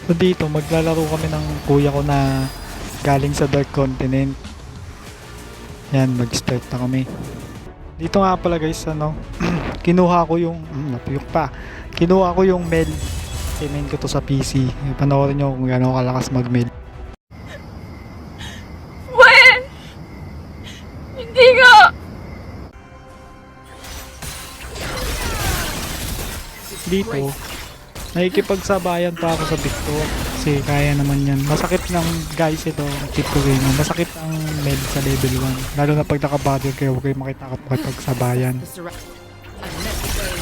So dito, maglalaro kami ng kuya ko na galing sa Dark Continent. Yan, mag-start na kami. Dito nga pala guys, ano, kinuha ko yung, napiyok pa. Kinuha ko yung Mel. Kinain ko to sa PC. Panoorin nyo kung gano'ng kalakas mag-Mel. When? Hindi nga! Dito, nakikipagsabayan pa ako sa Victor. Kasi kaya naman yan. Masakit lang guys ito. Tip ko rin. Masakit ang Mel sa level 1. Lalo na pag naka-battle kayo, huwag kayo makipagsabayan.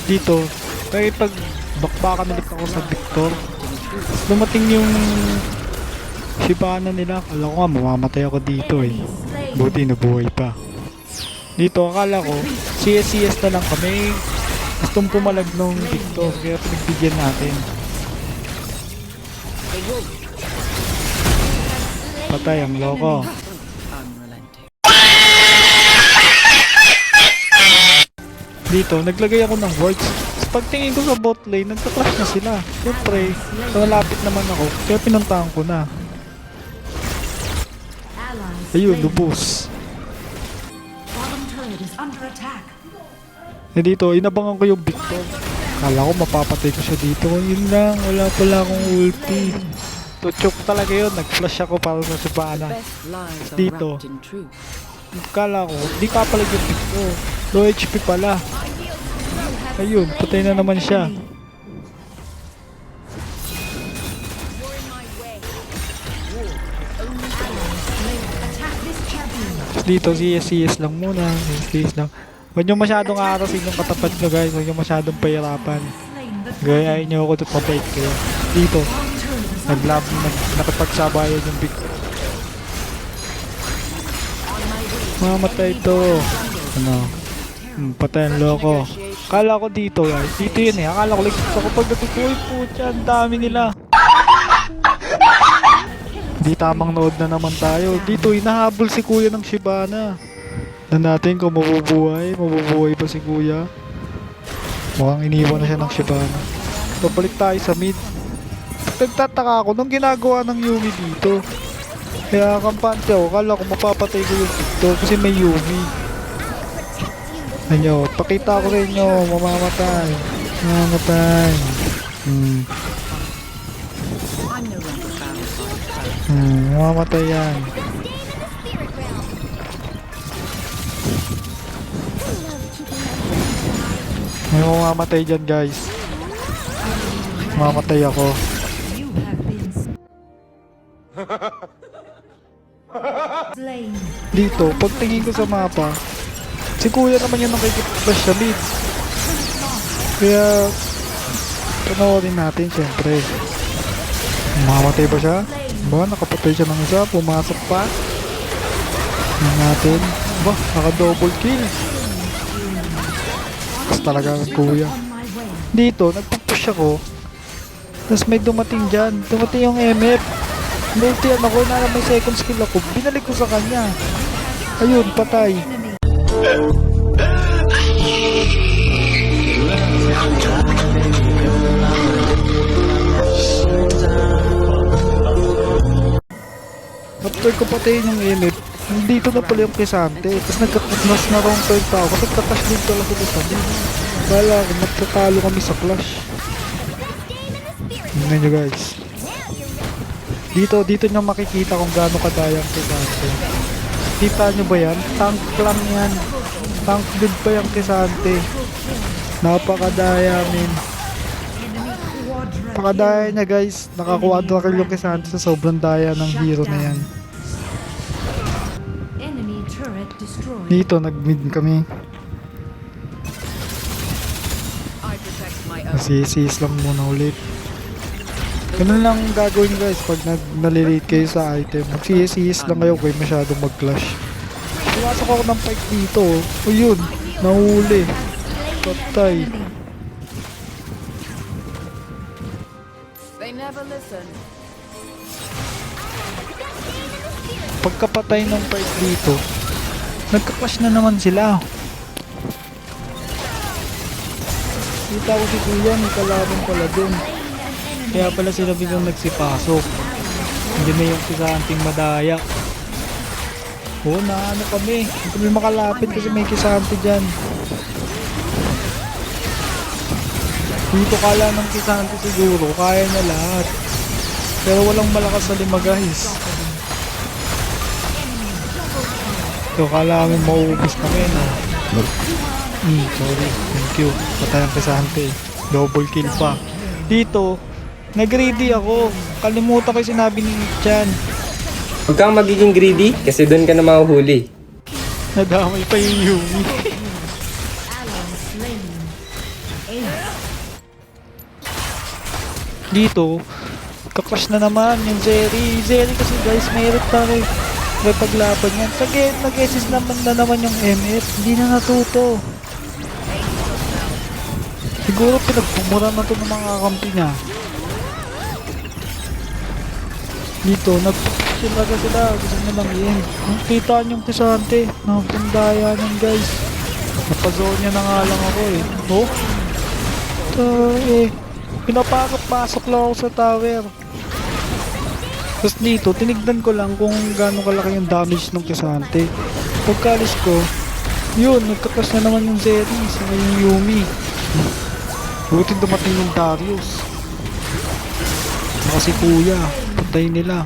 Dito, kaya pag bakbakan ulit ako sa Victor, dumating yung Shyvana nila. Akala ko nga mamamatay ako dito eh. Buti nabuhay pa. Dito akala ko CS na lang kami. Gustong pumalag nung Victor kaya pinagbigyan natin. Patay ang loko. Dito naglagay ako ng wards. Pagtingin ko sa bot lane, nagka-clash na sila. Siyempre, malapit naman ako, kaya pinuntahan ko na. Ayun, lubos. Dito, inabangan ko yung Victor. Kala ko mapapatay ko siya dito. Yun lang, wala pala akong ulti. Tuchok talaga yun, nag-flash ako para sa Shyvana. Dito, kala ko, di papalag yung Victor. Low HP pala. Ayun, patay na naman siya. Dito, CS lang muna. CS lang. Huwag nyo masyadong aarasin yung katapat nyo guys. Huwag nyo masyadong pahirapan. Gayain nyo ako at mabait kayo. Dito, nakapagsabayan yung big. Mamatay ito. Ano? Patay ang loko. Akala ko dito guys. Dito yun eh. Akala ko ligtas ako pagdating ko. Uy putya, ang dami nila. Di tamang nood na naman tayo. Dito, hinahabol si kuya ng Shyvana. Na natin kung mabubuhay. Mabubuhay ba si kuya? Mukhang iniwan na siya ng Shyvana. Babalik tayo sa mid. Nagtataka ako nung ginagawa ng Yuumi dito. Kaya kampante ako. Akala ko mapapatay ko yung Victor kasi may Yuumi. Ano, pakita ko rin nyo, mamamatay. Mamamatay. Mamamatay yan. May mamamatay dyan guys. Mamamatay ako. Dito, pagtingin ko sa mapa, si kuya naman yung nakikipag-flash sa mid. Kaya panoorin natin syempre. Mamamatay ba siya? Ba, nakapatay siya ng isa. Pumasok pa. Tingnan natin. Ba, naka-double kill. Tapos talaga ang kuya. Dito, nagpupush ako. Tapos may dumating dyan. Dumating yung MF. Multian ako na may second skill ako. Binalik ko sa kanya. Ayun, patay. After ko patayin yung MF, dito na pala yung Crisante. Tapos nagkakasmas na wrong turn pa ako. Kasi nagkakash din pala sa Crisante. Kala ako, magkatalo kami sa clash. Tingnan nyo guys. Dito nyo makikita kung gaano kadaya ang Crisante. Kita nyo ba yan? Tank lang yan. Tank build pa yung Crisante. Napakadaya min. Napakadaya niya guys. Nakakuadra kill yung Crisante sa sobrang daya ng hero na yan. Dito nag-mid kami. Sis lang muna ulit. Ganun lang gagawin guys pag nalilate kayo sa item. Mag-CS lang kayo kaya masyadong mag-clash. Pumasok ako ng fight dito. O yun, nahuli. Patay. Pagkapatay ng fight dito, nagka-clash na naman sila. Kita ko si kuya, may kalaban pala dun. Kaya pala sila biglang nagsipasok. Hindi na yung kisanting madaya. Oo, naano kami. Hindi kami makalapit kasi may kisante dyan. Dito kala ng kisante siguro, kaya niya lahat. Pero walang malakas sa lima guys. So kala kami mauubos kami no. Sorry, thank you. Patay ang kisante. Double kill pa. Dito, nag-greedy ako. Kalimutan ko yung sinabi ni Chan. Huwag kang magiging greedy kasi doon ka na mahuhuli. Nadamay pa yung Yumi. Dito, kaklash na naman yung Zeri. Zeri kasi guys, mayroon pa rin. May paglaban yan. Nag-assist naman na naman yung MF. Hindi na natuto. Siguro pinagpumura na to ng mga kakampi niya. Dito, nagpapasila sila. Gusto nyo lang yun. Kita nyo yung kisante. Nakapandaya nun guys. Napazone niya na nga lang ako eh. Oh? Pinapasok-pasok lang ako sa tower. Tapos dito, tinignan ko lang kung gaano kalaki yung damage ng kisante. Pagkalis ko, yun, nagkakas na naman yung Zeri sa yung Yumi. Buti dumating yung Darius. Kasi kuya, patay nila.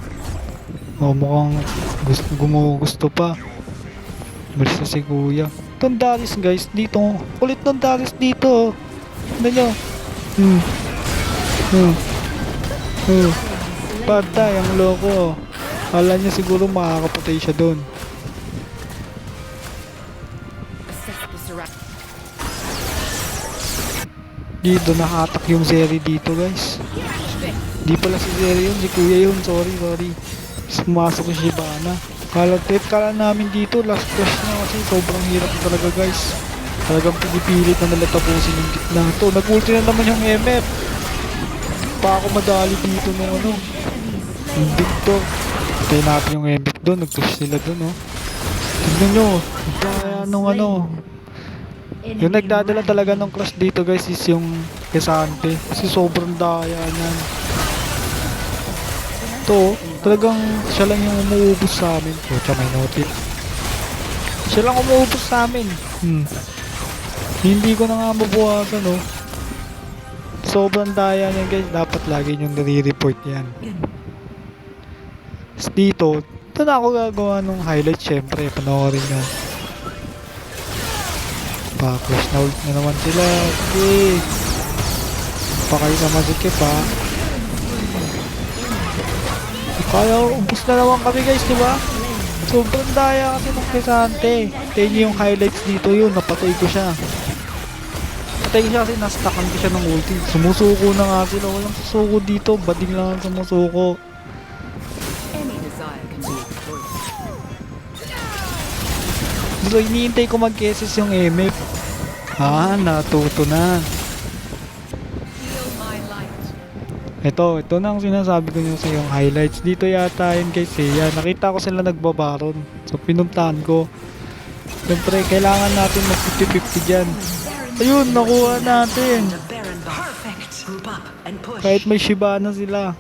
O mukhang gusto pa. Balis na si kuya. Itong Darius guys, dito. Kulit ng Darius dito. Ano nyo? Patay ang loko. Kala niya siguro makakapatay siya doon. Dito nakatak yung Zeri dito guys. Di pala si Zeri yun, si kuya yun. Sorry. Pumasok si Shyvana. Kala namin dito, last crush na kasi sobrang hirap talaga guys. Talagang pinipilit na nila tapusin yung gitna. Ito, nag-ulti na naman yung MF. Pa ako madali dito nung ano. Yung Victor. Tayo natin yung MF doon, nag-push sila doon oh. Tignan nyo, kaya nung ano. Yung nagdadala talaga ng crush dito guys is yung Kesante. Kasi sobrang daya niyan. Ito, talagang siya lang yung umuubos sa amin. Pucha, may notif. Siya lang umuubos sa amin. Hindi ko na nga mabuhasan oh. Sobrang daya niyan guys. Dapat lagi yung nire-report yan. Dito, ito na ako gagawa ng highlight. Syempre, panoorin nyo. Pa-close na ult na naman sila. Okay. Pa kayo sa masikip ha. Kaya ubos na naman kami guys, diba? Sobrang daya kasi ng Kesante. Tingnan nyo yung highlights dito yun. Napatay ko siya. Patay siya kasi nastakan ko siya ng ulti. Sumusuko na nga sila. Walang susuko dito. Bading lang ang sumusuko. So iniintay ko mag-kesses yung MF. Natuto na. Ito na ang sinasabi ko nyo sa yung highlights. Dito yata yun guys eh. Yan, nakita ko sila nagbabaron. So pinuntahan ko. Siyempre kailangan natin mag 50-50 dyan. Ayun, nakuha natin. Kahit may Shyvana sila.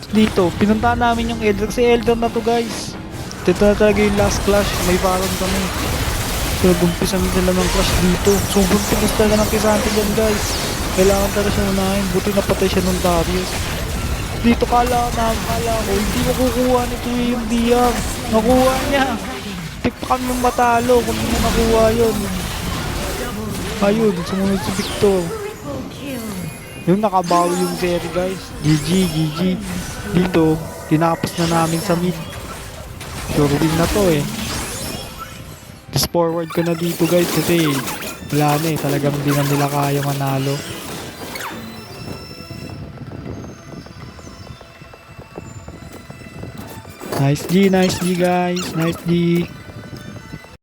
Dito, pinuntahan namin yung Elder. Kasi Elder na to guys. Ito na talaga yung last clash. May baron kami. So gumpisan nila ng clash dito. Sobrang tigas talaga ng Kisante dyan guys. Kailangan talaga siya unahin. Buti napatay siya ng Darius. Dito kala ko, hindi ko kukuha nito yung DR. Nakuha niya. Tikpan mong matalo kung hindi mo nakuha yun. Ayun, sumunod si Victor. Yung nakabawi yung Zeri guys. GG. Dito, tinapos na namin sa mid. Sure win na to eh. Just forward ko na dito guys kasi wala na eh. Talagang hindi na nila kaya manalo. Nice G guys. Nice G.